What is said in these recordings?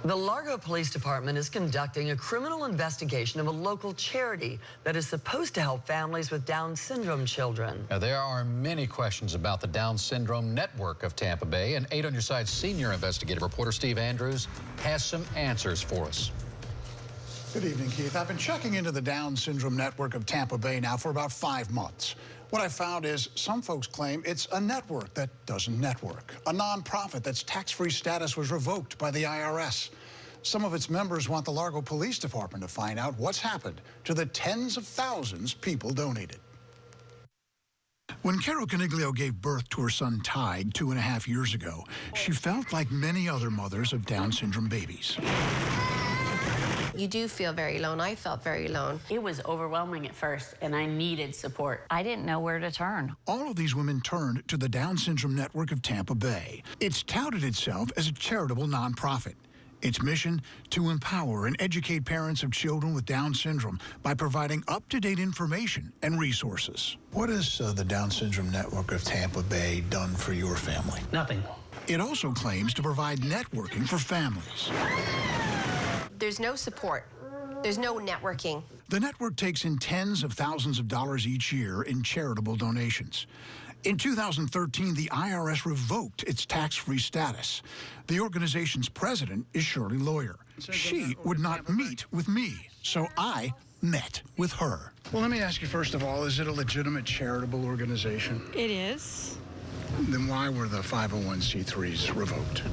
The Largo Police Department is conducting a criminal investigation of a local charity that is supposed to help families with Down syndrome children. Now, there are many questions about the Down syndrome network of Tampa Bay, and 8 on Your Side senior investigative reporter Steve Andrews has some answers for us. Good evening, Keith. I've been checking into the Down syndrome network of Tampa Bay now for about 5 months. What I found is some folks claim it's a network that doesn't network, a nonprofit that's tax-free status was revoked by the IRS. Some of its members want the Largo Police Department to find out what's happened to the tens of thousands people donated. When Carol Coniglio gave birth to her son Tig 2.5 years ago, she felt like many other mothers of Down syndrome babies. You do feel very alone. I felt very alone. It was overwhelming at first, and I needed support. I didn't know where to turn. All of these women turned to the Down syndrome network of Tampa Bay. It's touted itself as a charitable nonprofit. Its mission, to empower and educate parents of children with Down syndrome by providing up-to-date information and resources. What has the Down syndrome network of Tampa Bay done for your family? Nothing. It also claims to provide networking for families. There's no support. There's no networking. The network takes in tens of thousands of dollars each year in charitable donations. In 2013, the IRS revoked its tax-free status. The organization's president is Shirley Lawyer. She would not meet with me, so I met with her. Well, let me ask you first of all, is it a legitimate charitable organization? It is. Then why were the 501c3s revoked?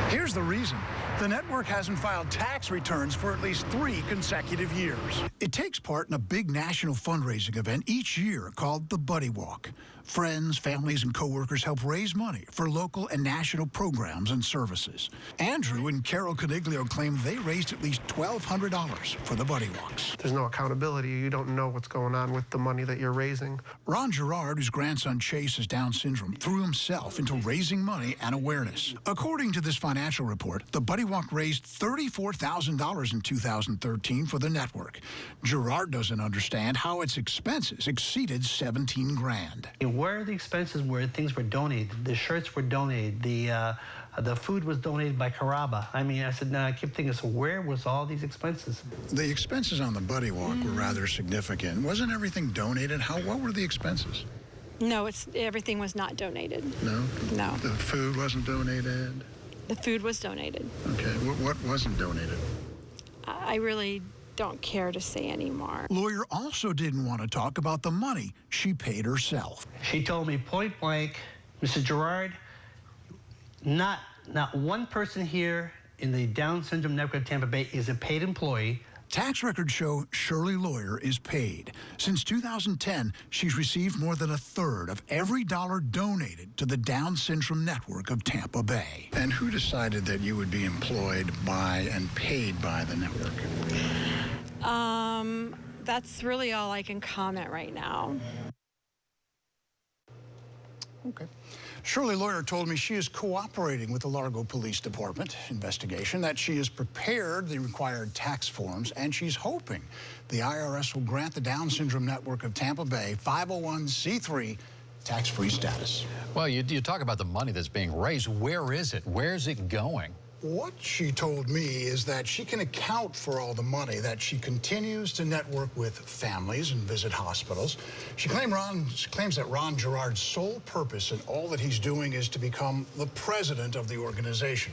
Here's the reason. The network hasn't filed tax returns for at least 3 consecutive years. It takes part in a big national fundraising event each year called the Buddy Walk. Friends, families, and coworkers help raise money for local and national programs and services. Andrew and Carol Coniglio claim they raised at least $1,200 for the Buddy Walks. There's no accountability. You don't know what's going on with the money that you're raising. Ron Gerard, whose grandson Chase has Down syndrome, threw himself into raising money and awareness. According to this financial report, the Buddy Walk raised $34,000 in 2013 for the network. Gerard doesn't understand how its expenses exceeded 17 grand. Where the expenses were, things were donated. The shirts were donated. The food was donated by Caraba. I mean, I said, I kept thinking, so where was all these expenses? The expenses on the Buddy Walk were rather significant. Wasn't everything donated? What were the expenses? No, everything was not donated. No? No. The food wasn't donated? The food was donated. Okay, what wasn't donated? I really don't care to say anymore. Lawyer also didn't want to talk about the money she paid herself. She told me point blank, Mr. Gerard, not one person here in the Down syndrome network of Tampa Bay is a paid employee. Tax records show Shirley Lawyer is paid. Since 2010, she's received more than 1/3 of every dollar donated to the Down syndrome network of Tampa Bay. And who decided that you would be employed by and paid by the network? That's really all I can comment right now. Okay. Shirley Lawyer told me she is cooperating with the Largo Police Department investigation, that she has prepared the required tax forms, and she's hoping the IRS will grant the Down syndrome network of Tampa Bay 501c3 tax-free status. Well, you talk about the money that's being raised. Where is it? Where's it going? What she told me is that she can account for all the money, that she continues to network with families and visit hospitals. She claims that Ron Gerard's sole purpose in all that he's doing is to become the president of the organization.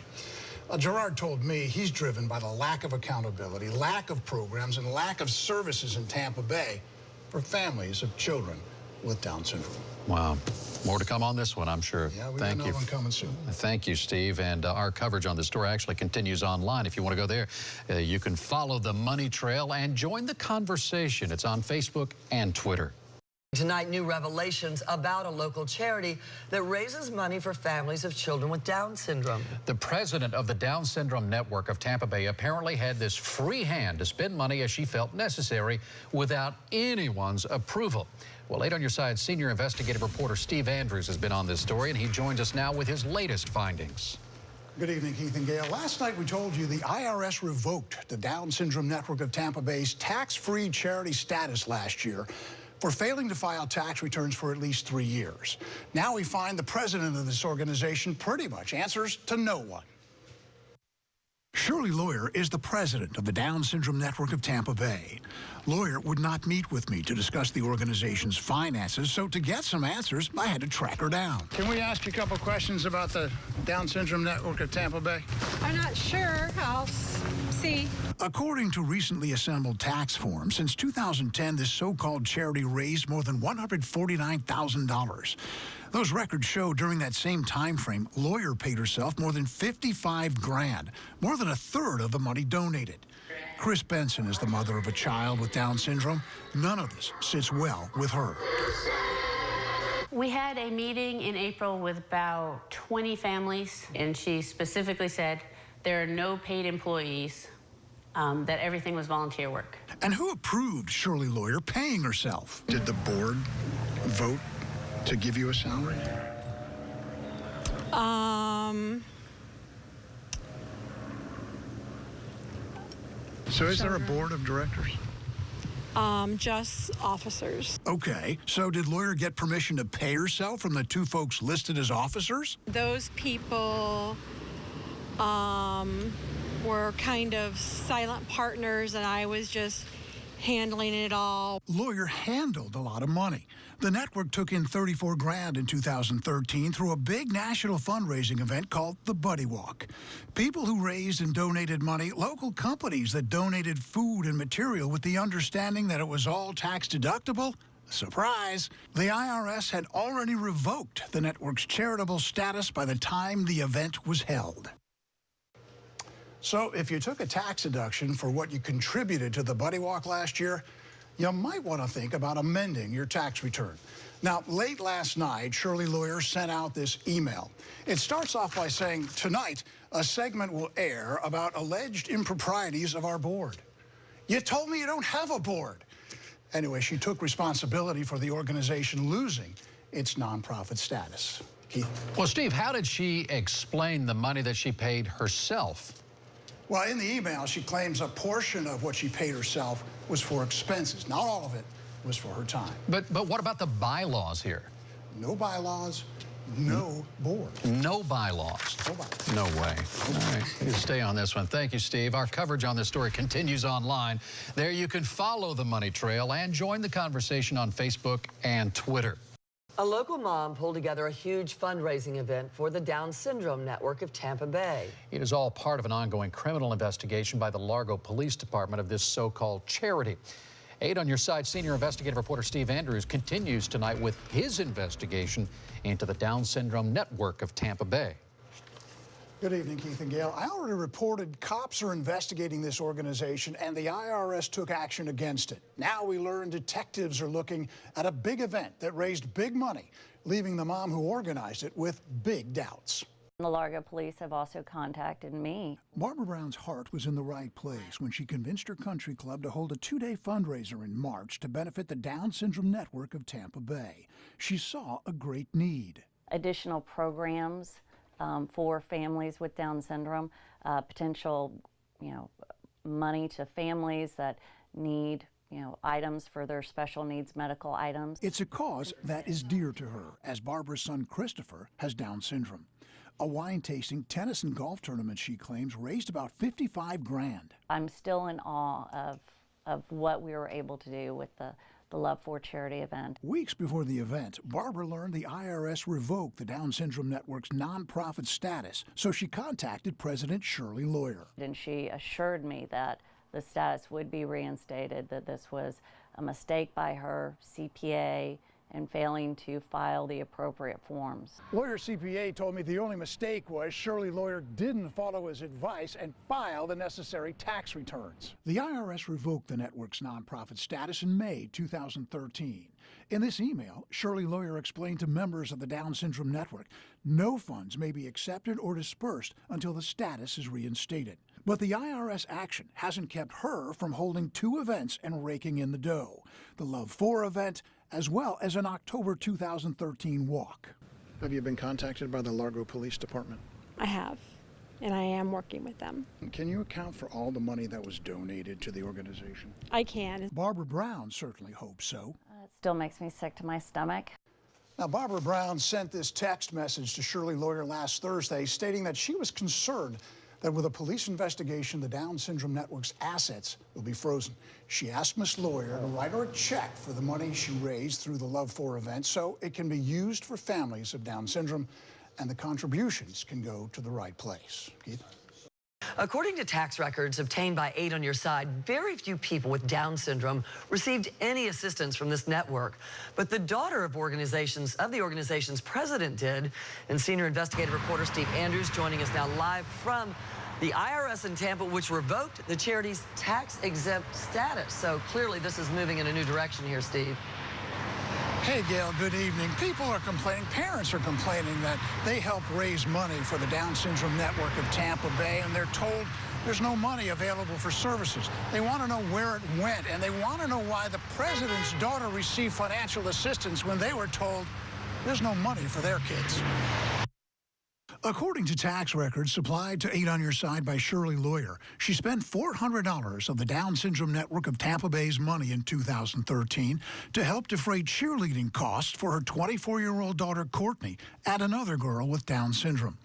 Gerard told me he's driven by the lack of accountability, lack of programs, and lack of services in Tampa Bay for families of children with Down syndrome. Wow. More to come on this one, I'm sure. Yeah, we got another one coming soon. Thank you, Steve. And our coverage on this story actually continues online. If you want to go there, you can follow the money trail and join the conversation. It's on Facebook and Twitter. Tonight, new revelations about a local charity that raises money for families of children with Down syndrome. The president of the Down syndrome network of Tampa Bay apparently had this free hand to spend money as she felt necessary without anyone's approval. Well, 8 on Your Side senior investigative reporter Steve Andrews has been on this story, and he joins us now with his latest findings. Good evening, Keith and Gail. Last night we told you the IRS revoked the Down syndrome network of Tampa Bay's tax-free charity status last year for failing to file tax returns for at least 3 years. Now we find the president of this organization pretty much answers to no one. Shirley Lawyer is the president of the Down Syndrome Network of Tampa Bay. Lawyer would not meet with me to discuss the organization's finances, so to get some answers, I had to track her down. Can we ask you a couple questions about the Down Syndrome Network of Tampa Bay? I'm not sure. I'll see. According to recently assembled tax forms, since 2010, this so-called charity raised more than $149,000. Those records show during that same time frame, Lawyer paid herself more than $55,000, more than a third of the money donated. Chris Benson is the mother of a child with Down syndrome. None of this sits well with her. We had a meeting in April with about 20 families, and she specifically said there are no paid employees, that everything was volunteer work. And who approved Shirley Lawyer paying herself? Did the board vote to give you a salary? So is there a board of directors? Just officers. Okay, so did Lawyer get permission to pay herself from the two folks listed as officers? Those people were kind of silent partners, and I was just handling it all. Lawyer handled a lot of money. The network took in $34,000 in 2013 through a big national fundraising event called the Buddy Walk. People who raised and donated money, local companies that donated food and material with the understanding that it was all tax deductible. Surprise! The IRS had already revoked the network's charitable status by the time the event was held. So if you took a tax deduction for what you contributed to the Buddy Walk last year, you might want to think about amending your tax return. Now, late last night, Shirley Lawyer sent out this email. It starts off by saying, tonight, a segment will air about alleged improprieties of our board. You told me you don't have a board. Anyway, she took responsibility for the organization losing its nonprofit status. Keith? Well, Steve, how did she explain the money that she paid herself? Well, in the email, she claims a portion of what she paid herself was for expenses. Not all of it was for her time. But what about the bylaws here? No bylaws, no board. No bylaws. No bylaws. No way. All right, you stay on this one. Thank you, Steve. Our coverage on this story continues online. There you can follow the money trail and join the conversation on Facebook and Twitter. A local mom pulled together a huge fundraising event for the Down Syndrome Network of Tampa Bay. It is all part of an ongoing criminal investigation by the Largo Police Department of this so-called charity. 8 on your side, senior investigative reporter Steve Andrews continues tonight with his investigation into the Down Syndrome Network of Tampa Bay. Good evening, Keith and Gail. I already reported cops are investigating this organization and the IRS took action against it. Now we learn detectives are looking at a big event that raised big money, leaving the mom who organized it with big doubts. The Largo police have also contacted me. Barbara Brown's heart was in the right place when she convinced her country club to hold a 2-day fundraiser in March to benefit the Down Syndrome Network of Tampa Bay. She saw a great need. Additional programs for families with Down syndrome, potential, money to families that need, items for their special needs medical items. It's a cause that is dear to her, as Barbara's son Christopher has Down syndrome. A wine tasting, tennis and golf tournament, she claims, raised about $55,000. I'm still in awe of what we were able to do with the Love for Charity event. Weeks before the event, Barbara learned the IRS revoked the Down Syndrome Network's nonprofit status, so she contacted President Shirley Lawyer. And she assured me that the status would be reinstated, that this was a mistake by her CPA and failing to file the appropriate forms. Lawyer CPA told me the only mistake was Shirley Lawyer didn't follow his advice and file the necessary tax returns. The IRS revoked the network's nonprofit status in May 2013. In this email, Shirley Lawyer explained to members of the Down Syndrome Network, no funds may be accepted or dispersed until the status is reinstated. But the IRS action hasn't kept her from holding 2 events and raking in the dough. The Love 4 event, as well as an October 2013 walk. Have you been contacted by the Largo Police Department? I have, and I am working with them. Can you account for all the money that was donated to the organization? I can. Barbara Brown certainly hopes so. still makes me sick to my stomach. Now, Barbara Brown sent this text message to Shirley Lawyer last Thursday stating that she was concerned that with a police investigation, the Down Syndrome Network's assets will be frozen. She asked Miss Lawyer to write her a check for the money she raised through the Love For event so it can be used for families of Down syndrome and the contributions can go to the right place. Keith? According to tax records obtained by 8 on Your Side, very few people with Down syndrome received any assistance from this network. But the daughter of the organization's president did. And senior investigative reporter Steve Andrews joining us now live from the IRS in Tampa, which revoked the charity's tax-exempt status. So clearly this is moving in a new direction here, Steve. Hey, Gail, good evening. People are complaining, parents are complaining that they help raise money for the Down Syndrome Network of Tampa Bay, and they're told there's no money available for services. They want to know where it went, and they want to know why the president's daughter received financial assistance when they were told there's no money for their kids. According to tax records supplied to 8 on Your Side by Shirley Lawyer, she spent $400 of the Down Syndrome Network of Tampa Bay's money in 2013 to help defray cheerleading costs for her 24-year-old daughter, Courtney, and another girl with Down syndrome.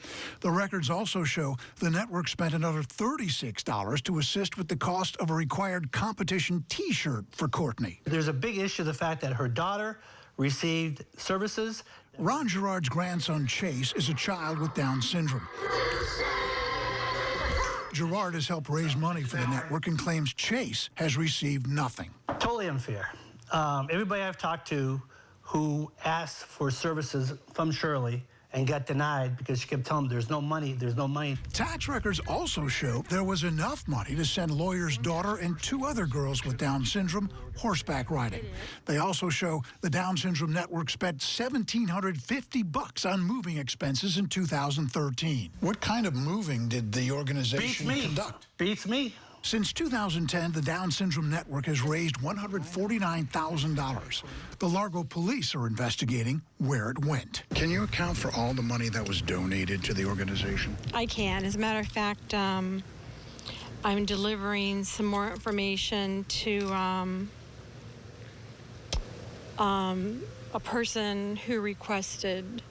The records also show the network spent another $36 to assist with the cost of a required competition T-shirt for Courtney. There's a big issue, the fact that her daughter received services. Ron Gerard's grandson, Chase, is a child with Down syndrome. Gerard has helped raise money for the network and claims Chase has received nothing. Totally unfair. Everybody I've talked to who asked for services from Shirley and got denied because she kept telling them there's no money, there's no money. Tax records also show there was enough money to send Lawyer's daughter and 2 other girls with Down syndrome horseback riding. They also show the Down Syndrome Network spent $1,750 on moving expenses in 2013. What kind of moving did the organization conduct? Beats me. Since 2010, the Down Syndrome Network has raised $149,000. The Largo police are investigating where it went. Can you account for all the money that was donated to the organization? I can. As a matter of fact, I'm delivering some more information to a person who requested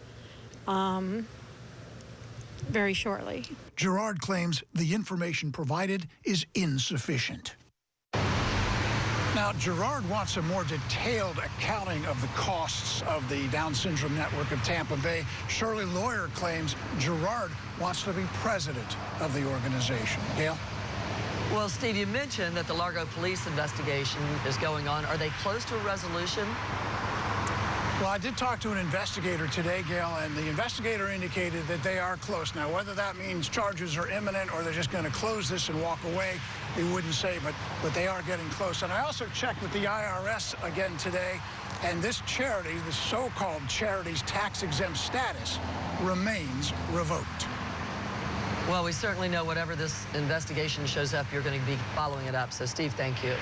very shortly. Gerard claims the information provided is insufficient. Now, Gerard wants a more detailed accounting of the costs of the Down Syndrome Network of Tampa Bay. Shirley Lawyer claims Gerard wants to be president of the organization. Gail? Well, Steve, you mentioned that the Largo police investigation is going on. Are they close to a resolution? Well, I did talk to an investigator today, Gail, and the investigator indicated that they are close. Now, whether that means charges are imminent or they're just going to close this and walk away, he wouldn't say, but they are getting close. And I also checked with the IRS again today, and this charity, the so-called charity's tax-exempt status, remains revoked. Well, we certainly know whatever this investigation shows up, you're going to be following it up. So, Steve, thank you.